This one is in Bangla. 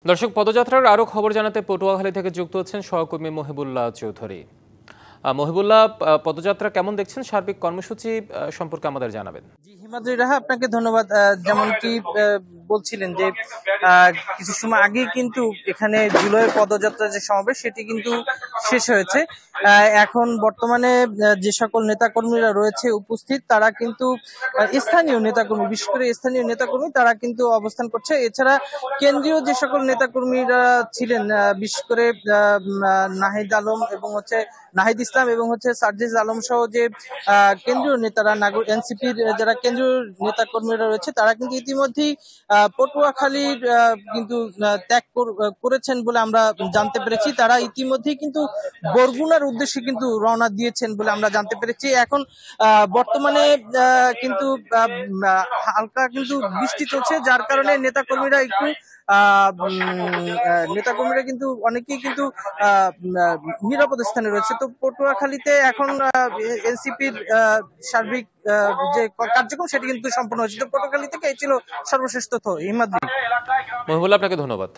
দর্শক, পদযাত্রার আরো খবর জানাতে পটুয়াখালী থেকে যুক্ত হচ্ছেন সহকর্মী মহিবুল্লাহ চৌধুরী। মহিবুল্লাহ, পদযাত্রা কেমন দেখছেন? সার্বিক কর্মসূচি সম্পর্কে আমাদের জানাবেন। জি, হিমাদ্রি রাহা, আপনাকে ধন্যবাদ। যেমনটি বলছিলেন যে কিছু সময় আগেই কিন্তু এখানে জুলাই পদযাত্রা যে সমাবেশ সেটি কিন্তু শেষ হয়েছে। এখন বর্তমানে যে সকল নেতাকর্মীরা রয়েছে উপস্থিত, তারা কিন্তু স্থানীয় নেতাকর্মী, বিশেষ করে স্থানীয় নেতাকর্মী তারা কিন্তু অবস্থান করছে। এছাড়া কেন্দ্রীয় যে সকল নেতাকর্মীরা ছিলেন, বিশেষ করে নাহিদ আলম এবং নাহিদ ইসলাম এবং সার্জিস আলম সহ যে কেন্দ্রীয় নেতারা, এনসিপির যারা কেন্দ্রীয় নেতা কর্মীরা রয়েছে, তারা কিন্তু ইতিমধ্যেই পটুয়াখালীর কিন্তু ত্যাগ করেছেন বলে আমরা জানতে পেরেছি। তারা ইতিমধ্যেই কিন্তু বরগুনার উদ্দেশ্যে কিন্তু রওনা দিয়েছেন বলে আমরা জানতে পেরেছি। এখন বর্তমানে কিন্তু হালকা কিন্তু বৃষ্টি চলছে, যার কারণে নেতাকর্মীরা কিন্তু অনেকেই কিন্তু নিরাপদ স্থানে রয়েছে। তো পটুয়াখালীতে এখন এনসিপির সার্বিক যে কার্যক্রম সেটি কিন্তু সম্পন্ন হয়েছে। তো পটুয়াখালী থেকে এই ছিল সর্বশেষ তথ্য। হিমাদ্রি। মহিবুল্লাহ, আপনাকে ধন্যবাদ।